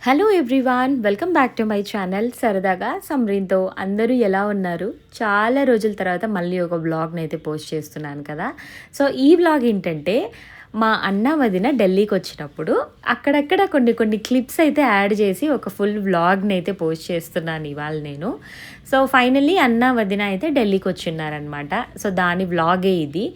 Hello everyone, welcome back to my channel సరదాగా సమ్రీన్తో. అందరూ ఎలా ఉన్నారు? చాలా రోజుల తర్వాత మళ్ళీ ఒక వ్లాగ్ని అయితే పోస్ట్ చేస్తున్నాను కదా. సో ఈ వ్లాగ్ ఏంటంటే, మా అన్న వదిన ఢిల్లీకి వచ్చినప్పుడు అక్కడక్కడ కొన్ని కొన్ని క్లిప్స్ అయితే యాడ్ చేసి ఒక ఫుల్ వ్లాగ్ని అయితే పోస్ట్ చేస్తున్నాను ఇవాళ నేను. సో ఫైనల్లీ అన్న వదిన అయితే ఢిల్లీకి వచ్చిన్నారనమాట. సో దాని వ్లాగే ఇది.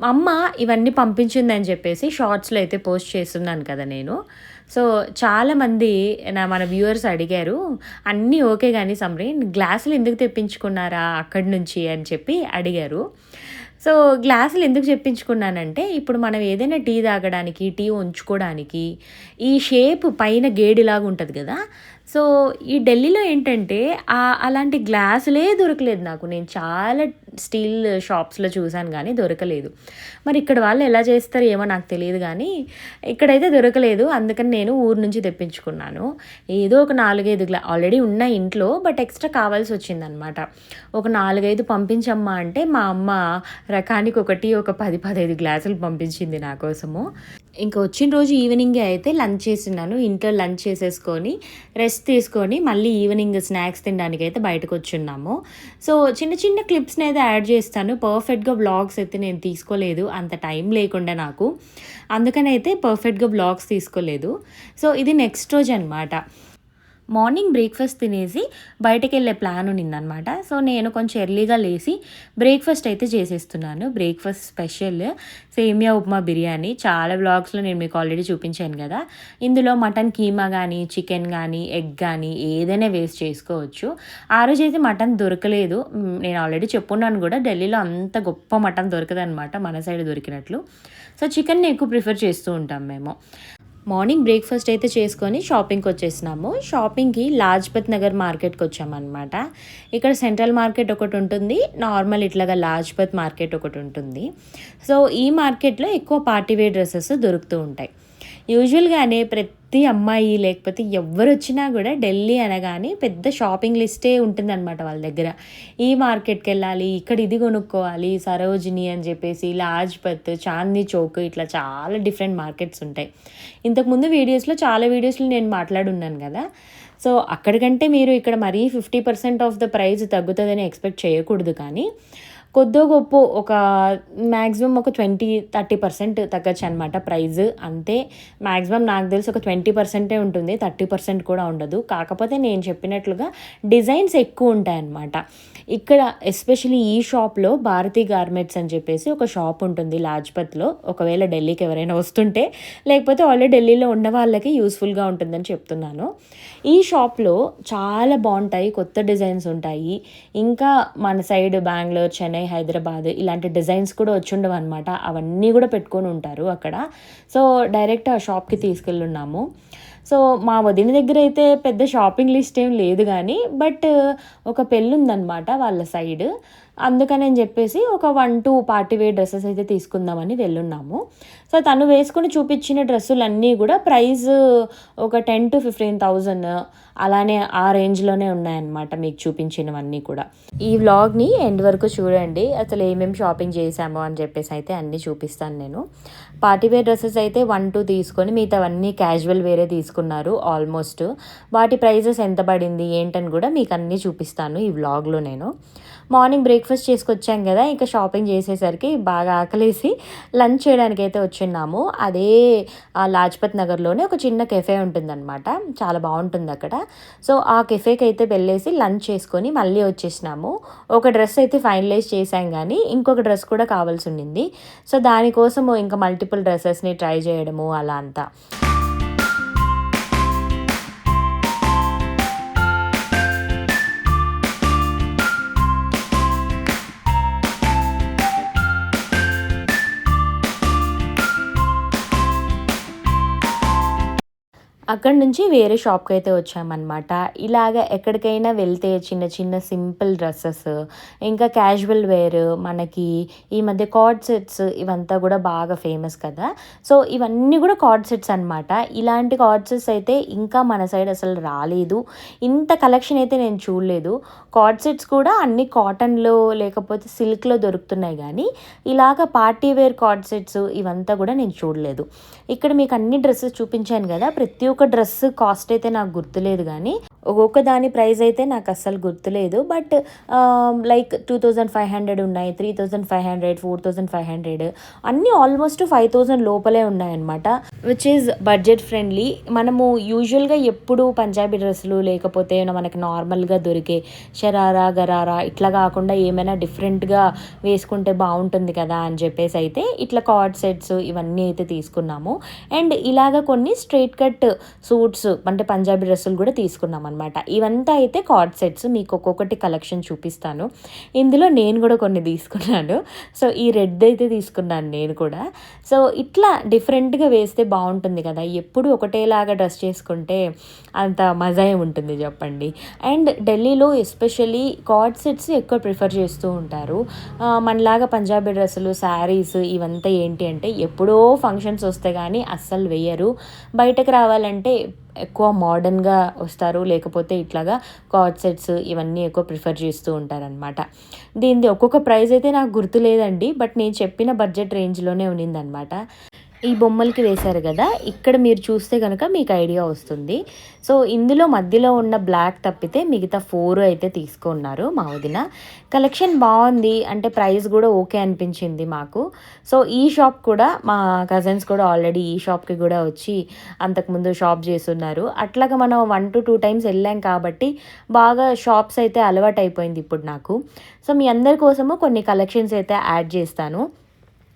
మా అమ్మ ఇవన్నీ పంపించిందని చెప్పేసి షార్ట్స్లో అయితే పోస్ట్ చేస్తున్నాను కదా నేను. సో చాలామంది మన వ్యూవర్స్ అడిగారు, అన్నీ ఓకే కానీ సమ్రీన్ గ్లాసులు ఎందుకు తెప్పించుకున్నారా అక్కడి నుంచి అని చెప్పి అడిగారు. సో గ్లాసులు ఎందుకు చెప్పించుకున్నానంటే, ఇప్పుడు మనం ఏదైనా టీ తాగడానికి, టీ ఉంచుకోవడానికి ఈ షేప్ పైన గేడిలాగా ఉంటుంది కదా. సో ఈ ఢిల్లీలో ఏంటంటే అలాంటి గ్లాసులే దొరకలేదు నాకు. నేను చాలా స్టీల్ షాప్స్లో చూశాను కానీ దొరకలేదు. మరి ఇక్కడ వాళ్ళు ఎలా చేస్తారు ఏమో నాకు తెలియదు కానీ ఇక్కడైతే దొరకలేదు. అందుకని నేను ఊరు నుంచి తెప్పించుకున్నాను. ఏదో ఒక 4-5 ఆల్రెడీ ఉన్న ఇంట్లో, బట్ ఎక్స్ట్రా కావాల్సి వచ్చిందనమాట. ఒక 4-5 పంపించమ్మా అంటే మా అమ్మ రకానికి ఒక 10-15 గ్లాసులు పంపించింది నా కోసము. ఇంకా వచ్చిన రోజు ఈవినింగే అయితే లంచ్ చేస్తున్నాను. ఇంట్లో లంచ్ చేసేసుకొని రెస్ట్ తీసుకొని మళ్ళీ ఈవినింగ్ స్నాక్స్ తినడానికి అయితే బయటకు వచ్చున్నాము. సో చిన్న చిన్న క్లిప్స్ని అయితే యాడ్ చేస్తాను. పర్ఫెక్ట్గా వ్లాగ్స్ అయితే నేను తీసుకోలేదు, అంత టైం లేకుండా నాకు. అందుకని అయితే పర్ఫెక్ట్గా వ్లాగ్స్ తీసుకోలేదు. సో ఇది నెక్స్ట్ రోజు అనమాట. మార్నింగ్ బ్రేక్ఫాస్ట్ తినేసి బయటకు వెళ్ళే ప్లాన్ ఉన్నిందనమాట. సో నేను కొంచెం ఎర్లీగా లేచి బ్రేక్ఫాస్ట్ అయితే చేసేస్తున్నాను. బ్రేక్ఫాస్ట్ స్పెషల్ సేమియా ఉప్మా బిర్యానీ. చాలా వ్లాగ్స్లో నేను మీకు ఆల్రెడీ చూపించాను కదా. ఇందులో మటన్ కీమా కానీ, చికెన్ కానీ, ఎగ్ కానీ ఏదైనా వేస్ట్ చేసుకోవచ్చు. ఆ రోజు అయితే మటన్ దొరకలేదు. నేను ఆల్రెడీ చెప్పున్నాను కూడా, ఢిల్లీలో అంత గొప్ప మటన్ దొరకదనమాట మన సైడ్ దొరికినట్లు. సో చికెన్ని ఎక్కువ ప్రిఫర్ చేస్తూ ఉంటాం మేము. మార్నింగ్ బ్రేక్ఫాస్ట్ అయితే చేసుకొని షాపింగ్కి వచ్చేసినాము. షాపింగ్కి లాజ్పత్ నగర్ మార్కెట్కి వచ్చామన్నమాట. ఇక్కడ సెంట్రల్ మార్కెట్ ఒకటి ఉంటుంది, నార్మల్ ఇట్లాగా లాజ్పత్ మార్కెట్ ఒకటి ఉంటుంది. సో ఈ మార్కెట్లో ఎక్కువ పార్టీవేర్ డ్రెస్సెస్ దొరుకుతూ ఉంటాయి. యూజువల్గానే ప్రతి అమ్మాయి లేకపోతే ఎవరు వచ్చినా కూడా ఢిల్లీ అనగానే పెద్ద షాపింగ్ లిస్టే ఉంటుందన్నమాట వాళ్ళ దగ్గర. ఈ మార్కెట్కి వెళ్ళాలి, ఇక్కడ ఇది కొనుక్కోవాలి, సరోజిని అని చెప్పేసి, లాజ్పత్, చాందనీ చౌక్, ఇట్లా చాలా డిఫరెంట్ మార్కెట్స్ ఉంటాయి. ఇంతకుముందు చాలా వీడియోస్లో నేను మాట్లాడున్నాను కదా. సో అక్కడికంటే మీరు ఇక్కడ మరీ 50% ఆఫ్ ద ప్రైస్ తగ్గుతుందని ఎక్స్పెక్ట్ చేయకూడదు. కానీ కొద్దో గొప్ప ఒక మ్యాక్సిమం ఒక 20-30% తగ్గచ్చు అనమాట ప్రైజ్. అంతే, మ్యాక్సిమం నాకు తెలిసి ఒక 20% ఉంటుంది, 30% కూడా ఉండదు. కాకపోతే నేను చెప్పినట్లుగా డిజైన్స్ ఎక్కువ ఉంటాయన్నమాట ఇక్కడ. ఎస్పెషలీ ఈ షాప్లో భారతీ గార్మెంట్స్ అని చెప్పేసి ఒక షాప్ ఉంటుంది లాజ్పత్లో. ఒకవేళ ఢిల్లీకి ఎవరైనా వస్తుంటే, లేకపోతే ఆల్రెడీ ఢిల్లీలో ఉన్న వాళ్ళకి యూస్ఫుల్గా ఉంటుందని చెప్తున్నాను. ఈ షాప్లో చాలా బాగుంటాయి, కొత్త డిజైన్స్ ఉంటాయి. ఇంకా మన సైడ్ బెంగళూరు, చెన్నై, హైదరాబాద్ ఇలాంటి డిజైన్స్ కూడా వచ్చి ఉండవు అనమాట. అవన్నీ కూడా పెట్టుకొని ఉంటారు అక్కడ. సో డైరెక్ట్ ఆ షాప్కి తీసుకెళ్ళున్నాము. సో మా వదిన దగ్గర అయితే పెద్ద షాపింగ్ లిస్ట్ ఏం లేదు కానీ, బట్ ఒక పెళ్ళి ఉందన్నమాట వాళ్ళ సైడ్. అందుకని చెప్పేసి ఒక 1-2 పార్టీవేర్ డ్రెస్సెస్ అయితే తీసుకుందామని వెళ్ళున్నాము. సో తను వేసుకొని చూపించిన డ్రెస్సులన్నీ కూడా ప్రైస్ ఒక 10,000-15,000 అలానే ఆ రేంజ్లోనే ఉన్నాయన్నమాట మీకు చూపించినవన్నీ కూడా. ఈ వ్లాగ్ని ఎండ్ వరకు చూడండి, అసలు ఏమేమి షాపింగ్ చేశామో అని చెప్పేసి అయితే అన్నీ చూపిస్తాను నేను. పార్టీవేర్ డ్రెస్సెస్ అయితే 1-2 తీసుకొని మిగతావన్నీ క్యాజువల్ వేరే తీసుకున్నారు ఆల్మోస్ట్. వాటి ప్రైజెస్ ఎంత పడింది ఏంటని కూడా మీకు అన్నీ చూపిస్తాను ఈ వ్లాగ్లో నేను. మార్నింగ్ బ్రేక్ఫాస్ట్ చేసుకొచ్చాం కదా, ఇంకా షాపింగ్ చేసేసరికి బాగా ఆకలేసి లంచ్ చేయడానికి అయితే వచ్చిన్నాము. అదే లాజ్పత్ నగర్లోనే ఒక చిన్న కెఫే ఉంటుందన్నమాట, చాలా బాగుంటుంది అక్కడ. సో ఆ కెఫేకి అయితే వెళ్ళేసి లంచ్ చేసుకొని మళ్ళీ వచ్చేసినాము. ఒక డ్రెస్ అయితే ఫైనలైజ్ చేశాం కానీ ఇంకొక డ్రెస్ కూడా కావాల్సి ఉండింది. సో దానికోసము ఇంకా మల్టిపుల్ డ్రెస్సెస్ని ట్రై చేయడము అలా అంతా. అక్కడి నుంచి వేరే షాప్కి అయితే వచ్చామన్నమాట. ఇలాగ ఎక్కడికైనా వెళ్తే చిన్న చిన్న సింపుల్ డ్రెస్సెస్, ఇంకా క్యాజువల్ వేర్, మనకి ఈ మధ్య కార్డ్ సెట్స్ ఇవంతా కూడా బాగా ఫేమస్ కదా. సో ఇవన్నీ కూడా కార్డ్ సెట్స్ అనమాట. ఇలాంటి కార్డ్ సెట్స్ అయితే ఇంకా మన సైడ్ అసలు రాలేదు, ఇంత కలెక్షన్ అయితే నేను చూడలేదు. కార్డ్ సెట్స్ కూడా అన్ని కాటన్లో లేకపోతే సిల్క్లో దొరుకుతున్నాయి కానీ ఇలాగ పార్టీ వేర్ కార్డ్ సెట్స్ ఇవంతా కూడా నేను చూడలేదు. ఇక్కడ మీకు అన్ని డ్రెస్సెస్ చూపించాను కదా, ప్రతి ఒక్క డ్రెస్ కాస్ట్ అయితే నాకు గుర్తులేదు కానీ ఒక్కొక్క దాని ప్రైస్ అయితే నాకు అస్సలు గుర్తులేదు. బట్ లైక్ 2500 ఉన్నాయి, 3500, 4500 అన్నీ ఆల్మోస్ట్ 5000 లోపలే ఉన్నాయన్నమాట. Which is budget friendly. మనము యూజువల్గా ఎప్పుడు పంజాబీ డ్రెస్సులు లేకపోతే మనకి నార్మల్గా దొరికే షరారా గరారా ఇట్లా కాకుండా ఏమైనా డిఫరెంట్గా వేసుకుంటే బాగుంటుంది కదా అని చెప్పేసి అయితే ఇట్లా కార్డ్ సెట్స్ ఇవన్నీ అయితే తీసుకున్నాము. అండ్ ఇలాగ కొన్ని స్ట్రైట్ కట్ సూట్స్ అంటే పంజాబీ డ్రెస్సులు కూడా తీసుకున్నాం అనమాట. ఇవంతా అయితే కార్డ్ సెట్స్. మీకు ఒక్కొక్కటి కలెక్షన్ చూపిస్తాను. ఇందులో నేను కూడా కొన్ని తీసుకున్నాను. సో ఈ రెడ్ అయితే తీసుకున్నాను నేను కూడా. సో ఇట్లా డిఫరెంట్గా వేస్తే బాగుంటుంది కదా, ఎప్పుడు ఒకటేలాగా డ్రెస్ చేసుకుంటే అంత మజా ఉంటుంది చెప్పండి. అండ్ ఢిల్లీలో ఎస్పెషల్లీ కార్డ్ సెట్స్ ఎక్కువ ప్రిఫర్ చేస్తూ ఉంటారు. మనలాగా పంజాబీ డ్రెస్సులు శారీస్ ఇవంతా ఏంటి అంటే ఎప్పుడో ఫంక్షన్స్ వస్తే కానీ అస్సలు వేయరు. బయటకు రావాలంటే ఎక్కువ మోడర్న్గా వస్తారు, లేకపోతే ఇట్లాగా కార్డ్ సెట్స్ ఇవన్నీ ఎక్కువ ప్రిఫర్ చేస్తూ ఉంటారనమాట. దీనిది ఒక్కొక్క ప్రైస్ అయితే నాకు గుర్తు లేదండి, బట్ నేను చెప్పిన బడ్జెట్ రేంజ్లోనే ఉన్నిందనమాట. ఈ బొమ్మలకి వేశారు కదా, ఇక్కడ మీరు చూస్తే కనుక మీకు ఐడియా వస్తుంది. సో ఇందులో మధ్యలో ఉన్న బ్లాక్ తప్పితే మిగతా 4 అయితే తీసుకున్నారు మా వదిన. కలెక్షన్ బాగుంది, అంటే ప్రైస్ కూడా ఓకే అనిపించింది మాకు. సో ఈ షాప్ కూడా మా కజిన్స్ కూడా ఆల్రెడీ ఈ షాప్కి కూడా వచ్చి అంతకుముందు షాప్ చేస్తున్నారు. అట్లాగా మనం 1 to 2 టైమ్స్ వెళ్ళాం కాబట్టి బాగా షాప్స్ అయితే అలవాటు అయిపోయింది ఇప్పుడు నాకు. సో మీ అందరి కోసము కొన్ని కలెక్షన్స్ అయితే యాడ్ చేస్తాను.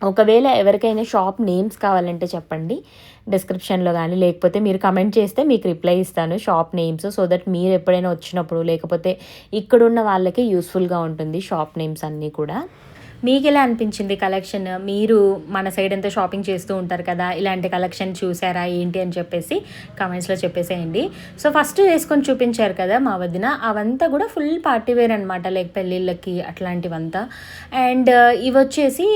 ఒకవేళ ఎవరికైనా షాప్ నేమ్స్ కావాలంటే చెప్పండి డిస్క్రిప్షన్లో, కానీ లేకపోతే మీరు కమెంట్ చేస్తే మీకు రిప్లై ఇస్తాను షాప్ నేమ్స్. సో దట్ మీరు ఎప్పుడైనా వచ్చినప్పుడు లేకపోతే ఇక్కడున్న వాళ్ళకి యూస్ఫుల్గా ఉంటుంది షాప్ నేమ్స్ అన్నీ కూడా. మీకు ఎలా అనిపించింది కలెక్షన్? మీరు మన సైడ్ అంతా షాపింగ్ చేస్తూ ఉంటారు కదా, ఇలాంటి కలెక్షన్ చూసారా ఏంటి అని చెప్పేసి కామెంట్స్లో చెప్పేసేయండి. సో ఫస్ట్ వేసుకొని చూపించారు కదా మా వదిన, అవంతా కూడా ఫుల్ పార్టీ వేర్ అనమాట, లైక్ పెళ్ళిళ్ళకి అట్లాంటివంతా. అండ్ ఇవి వచ్చేసి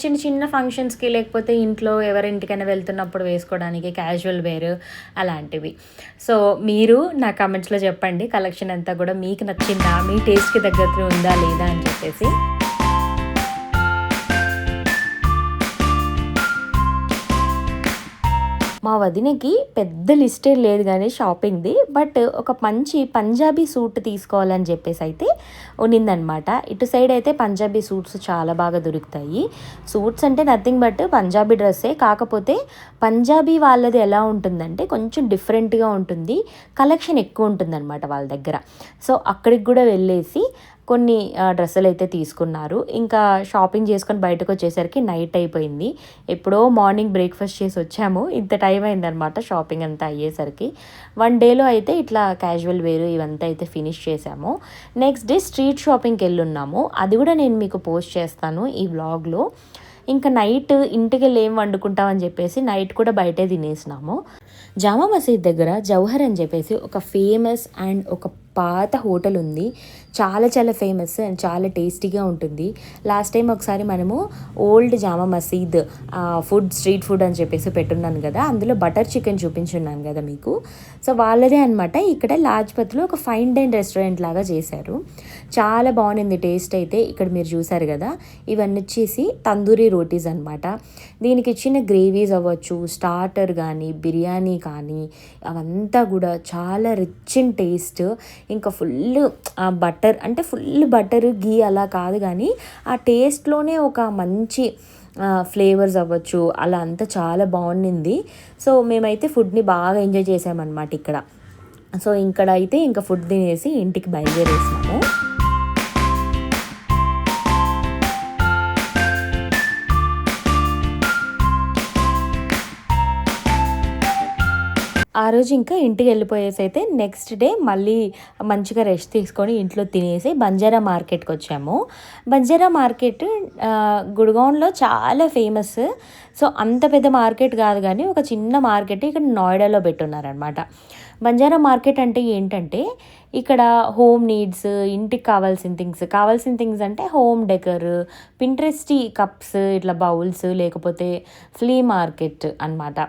చిన్న చిన్న ఫంక్షన్స్కి లేకపోతే ఇంట్లో ఎవరింటికైనా వెళ్తున్నప్పుడు వేసుకోవడానికి క్యాజువల్ వేర్ అలాంటివి. సో మీరు నా కామెంట్స్లో చెప్పండి కలెక్షన్ అంతా కూడా మీకు నచ్చిందా, మీ టేస్ట్కి తగ్గట్టు ఉందా లేదా అని చెప్పేసి. మా వదినకి పెద్ద లిస్టే లేదు కానీ షాపింగ్ది, బట్ ఒక మంచి పంజాబీ సూట్ తీసుకోవాలని చెప్పేసి అయితే ఉన్నిందనమాట. ఇటు సైడ్ అయితే పంజాబీ సూట్స్ చాలా బాగా దొరుకుతాయి. సూట్స్ అంటే నథింగ్ బట్ పంజాబీ డ్రెస్సే, కాకపోతే పంజాబీ వాళ్ళది ఎలా ఉంటుందంటే కొంచెం డిఫరెంట్గా ఉంటుంది, కలెక్షన్ ఎక్కువ ఉంటుందన్నమాట వాళ్ళ దగ్గర. సో అక్కడికి కూడా వెళ్ళేసి కొన్ని డ్రెస్సులు అయితే తీసుకున్నారు. ఇంకా షాపింగ్ చేసుకొని బయటకు వచ్చేసరికి నైట్ అయిపోయింది. ఎప్పుడో మార్నింగ్ బ్రేక్ఫాస్ట్ చేసి వచ్చాము, ఇంత టైం అయిందనమాట షాపింగ్ అంతా అయ్యేసరికి. 1 డేలో అయితే ఇట్లా క్యాజువల్ వేరు ఇవంతా అయితే ఫినిష్ చేసాము. నెక్స్ట్ డే స్ట్రీట్ షాపింగ్కి వెళ్ళున్నాము, అది కూడా నేను మీకు పోస్ట్ చేస్తాను ఈ వ్లాగ్లో. ఇంకా నైట్ ఇంటికి వెళ్ళి ఏం వండుకుంటామని చెప్పేసి నైట్ కూడా బయటే తినేసినాము. జామా మసీద్ దగ్గర జవహర్ అని చెప్పేసి ఒక ఫేమస్ అండ్ ఒక పాత హోటల్ ఉంది. చాలా చాలా ఫేమస్ అండ్ చాలా టేస్టీగా ఉంటుంది. లాస్ట్ టైం ఒకసారి మనము ఓల్డ్ జామా మసీద్ ఫుడ్ స్ట్రీట్ ఫుడ్ అని చెప్పేసి పెట్టున్నాను కదా, అందులో బటర్ చికెన్ చూపించున్నాను కదా మీకు. సో వాళ్ళదే అనమాట. ఇక్కడ లాజ్పత్లో ఒక ఫైన్ డైన్ రెస్టారెంట్ లాగా చేశారు. చాలా బాగుంది టేస్ట్ అయితే. ఇక్కడ మీరు చూసారు కదా, ఇవన్నీ వచ్చేసి తందూరి రోటీస్ అనమాట. దీనికి ఇచ్చిన గ్రేవీస్ అవ్వచ్చు, స్టార్టర్ కానీ బిర్యానీ కానీ అవంతా కూడా చాలా రిచ్ ఇన్ టేస్ట్. ఇంకా ఫుల్ బటర్ అంటే ఫుల్ బటర్ గీ అలా కాదు కానీ ఆ టేస్ట్లోనే ఒక మంచి ఫ్లేవర్స్ అవ్వచ్చు, అలా అంతా చాలా బాగుండింది. సో మేమైతే ఫుడ్ని బాగా ఎంజాయ్ చేసామన్నమాట ఇక్కడ. సో ఇక్కడ అయితే ఇంకా ఫుడ్ తినేసి ఇంటికి బయలుదేరేసాము. ఆ రోజు ఇంకా ఇంటికి వెళ్ళిపోయేసి అయితే నెక్స్ట్ డే మళ్ళీ మంచిగా రెస్ట్ తీసుకొని ఇంట్లో తినేసి బంజారా మార్కెట్కి వచ్చాము. బంజారా మార్కెట్ గుడ్గావ్లో చాలా ఫేమస్. సో అంత పెద్ద మార్కెట్ కాదు కానీ ఒక చిన్న మార్కెట్ ఇక్కడ నోయిడాలో పెట్టున్నారనమాట. బంజారా మార్కెట్ అంటే ఏంటంటే ఇక్కడ హోమ్ నీడ్స్, ఇంటికి కావాల్సిన థింగ్స్ అంటే హోమ్ డెకర్, పింట్రెస్టీ కప్స్, ఇట్లా బౌల్స్, లేకపోతే ఫ్లీ మార్కెట్ అన్నమాట.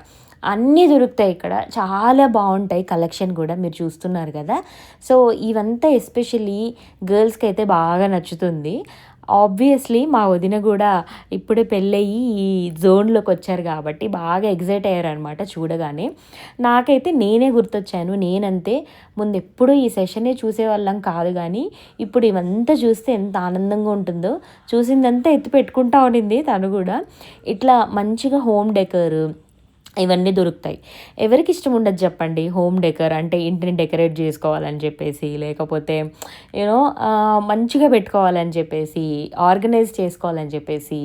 అన్నీ దొరుకుతాయి ఇక్కడ, చాలా బాగుంటాయి కలెక్షన్ కూడా మీరు చూస్తున్నారు కదా. సో ఇవంతా ఎస్పెషల్లీ గర్ల్స్కి అయితే బాగా నచ్చుతుంది. ఆబ్వియస్లీ మా వదిన కూడా ఇప్పుడే పెళ్ళయ్యి ఈ జోన్లోకి వచ్చారు కాబట్టి బాగా ఎగ్జైట్ అయ్యారనమాట చూడగానే. నాకైతే నేనే గుర్తొచ్చాను. నేనంతే ముందు ఎప్పుడూ ఈ సెషనే చూసేవాళ్ళం కాదు, కానీ ఇప్పుడు ఇవంతా చూస్తే ఎంత ఆనందంగా ఉంటుందో. చూసిందంతా ఎత్తి పెట్టుకుంటా ఉండింది తను కూడా. ఇట్లా మంచిగా హోమ్ డెకర్ ఇవన్నీ దొరుకుతాయి. ఎవరికి ఇష్టం ఉండదు చెప్పండి హోమ్ డెకర్ అంటే, ఇంటిని డెకరేట్ చేసుకోవాలని చెప్పేసి, లేకపోతే యూనో మంచిగా పెట్టుకోవాలని చెప్పేసి, ఆర్గనైజ్ చేసుకోవాలని చెప్పేసి,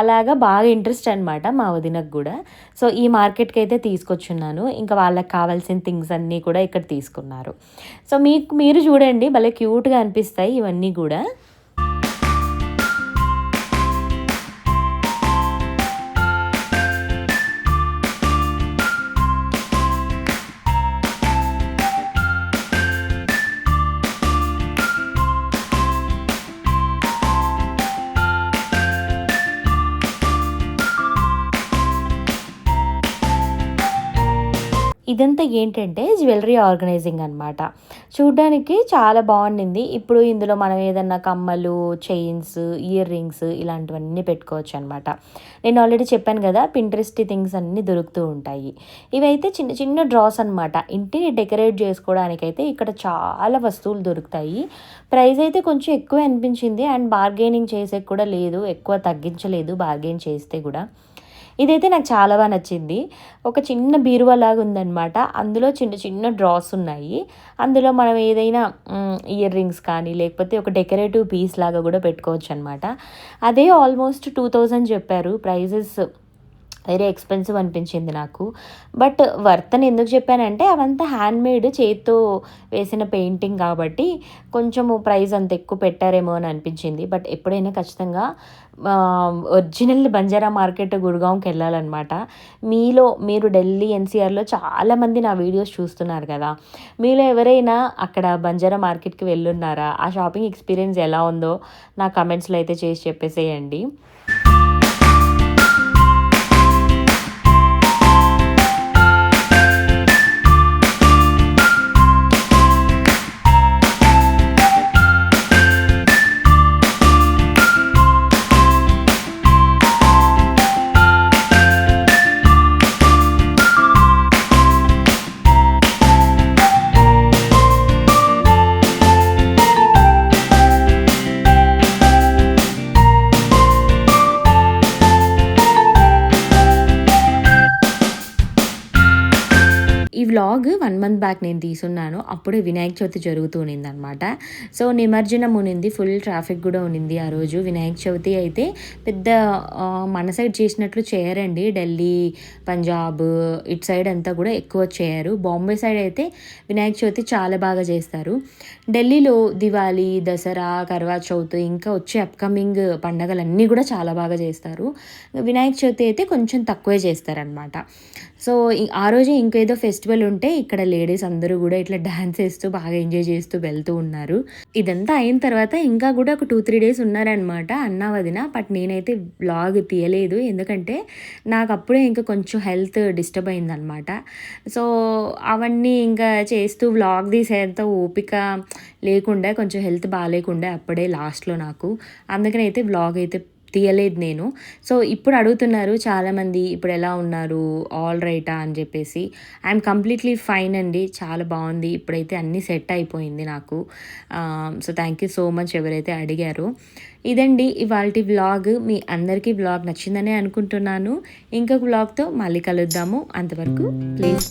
అలాగా బాగా ఇంట్రెస్ట్ అనమాట మా వదినకు కూడా. సో ఈ మార్కెట్కి అయితే తీసుకొచ్చున్నాను. ఇంకా వాళ్ళకి కావాల్సిన థింగ్స్ అన్నీ కూడా ఇక్కడ తీసుకున్నారు. సో మీరు చూడండి, భలే క్యూట్గా అనిపిస్తాయి ఇవన్నీ కూడా. ఇదంతా ఏంటంటే జ్యువెలరీ ఆర్గనైజింగ్ అనమాట. చూడ్డానికి చాలా బాగుండింది. ఇప్పుడు ఇందులో మనం ఏదన్నా కమ్మలు, చైన్స్, ఇయర్ రింగ్స్ ఇలాంటివన్నీ పెట్టుకోవచ్చు అనమాట. నేను ఆల్రెడీ చెప్పాను కదా, పింట్రెస్ట్ థింగ్స్ అన్నీ దొరుకుతూ ఉంటాయి. ఇవైతే చిన్న చిన్న డ్రాస్ అనమాట. ఇంటిని డెకరేట్ చేసుకోవడానికైతే ఇక్కడ చాలా వస్తువులు దొరుకుతాయి. ప్రైస్ అయితే కొంచెం ఎక్కువ అనిపించింది, అండ్ బార్గెనింగ్ చేసే కూడా లేదు, ఎక్కువ తగ్గించలేదు బార్గెన్ చేస్తే కూడా. ఇదైతే నాకు చాలా బాగా నచ్చింది. ఒక చిన్న బీరువా లాగా ఉందనమాట. అందులో చిన్న చిన్న డ్రాస్ ఉన్నాయి. అందులో మనం ఏదైనా ఇయర్ రింగ్స్ కానీ, లేకపోతే ఒక డెకరేటివ్ పీస్ లాగా కూడా పెట్టుకోవచ్చు అనమాట. అదే ఆల్మోస్ట్ 2000 చెప్పారు. ప్రైజెస్ వెరీ ఎక్స్పెన్సివ్ అనిపించింది నాకు. బట్ వర్త్ అని ఎందుకు చెప్పానంటే, అవంతా హ్యాండ్మేడ్, చేత్తో వేసిన పెయింటింగ్ కాబట్టి కొంచెము ప్రైస్ అంత ఎక్కువ పెట్టారేమో అని అనిపించింది. బట్ ఎప్పుడైనా ఖచ్చితంగా ఒరిజినల్ బంజారా మార్కెట్ గుర్గాంవ్కి వెళ్ళాలన్నమాట. మీరు ఢిల్లీ ఎన్సీఆర్లో చాలామంది నా వీడియోస్ చూస్తున్నారు కదా, మీలో ఎవరైనా అక్కడ బంజారా మార్కెట్కి వెళ్ళున్నారా? ఆ షాపింగ్ ఎక్స్పీరియన్స్ ఎలా ఉందో నా కమెంట్స్లో అయితే చేసి చెప్పేసేయండి. ఈ వ్లాగ్ 1 మంత్ బ్యాక్ నేను తీసున్నాను. అప్పుడే వినాయక చవితి జరుగుతూ ఉన్నిందనమాట. సో నిమజ్జనం ఉన్నింది, ఫుల్ ట్రాఫిక్ కూడా ఉన్నింది ఆ రోజు. వినాయక చవితి అయితే పెద్ద మన సైడ్ చేసినట్లు చేయరండి. ఢిల్లీ, పంజాబ్ ఇటు సైడ్ అంతా కూడా ఎక్కువ చేయరు. బాంబే సైడ్ అయితే వినాయక చవితి చాలా బాగా చేస్తారు. ఢిల్లీలో దివాళీ, దసరా, కర్వా చౌత్, ఇంకా వచ్చే అప్కమింగ్ పండగలన్నీ కూడా చాలా బాగా చేస్తారు. వినాయక చవితి అయితే కొంచెం తక్కువే చేస్తారనమాట. సో ఆ రోజే ఇంకేదో ఫెస్టివల్ ఉంటే ఇక్కడ లేడీస్ అందరూ కూడా ఇట్లా డాన్స్ వేస్తూ బాగా ఎంజాయ్ చేస్తూ వెళ్తూ ఉన్నారు. ఇదంతా అయిన తర్వాత ఇంకా కూడా ఒక 2-3 డేస్ ఉన్నారనమాట అన్నా వదిన. బట్ నేనైతే వ్లాగ్ తీయలేదు, ఎందుకంటే నాకు అప్పుడే ఇంకా కొంచెం హెల్త్ డిస్టర్బ్ అయిందనమాట. సో అవన్నీ ఇంకా చేస్తూ వ్లాగ్ తీసేంత ఓపిక లేకుండా, కొంచెం హెల్త్ బాగాలేకుండా అప్పుడే లాస్ట్లో నాకు. అందుకనైతే వ్లాగ్ అయితే తీయలేదు నేను. సో ఇప్పుడు అడుగుతున్నారు చాలామంది, ఇప్పుడు ఎలా ఉన్నారు, ఆల్ రైటా అని చెప్పేసి. ఐఎమ్ కంప్లీట్లీ ఫైన్ అండి, చాలా బాగుంది, ఇప్పుడైతే అన్నీ సెట్ అయిపోయింది నాకు. So thank you so much ఎవరైతే అడిగారో. ఇదండి ఇవాల్టి వ్లాగ్. మీ అందరికీ వ్లాగ్ నచ్చిందనే అనుకుంటున్నాను. ఇంకొక వ్లాగ్తో మళ్ళీ కలుద్దాము. అంతవరకు ప్లీజ్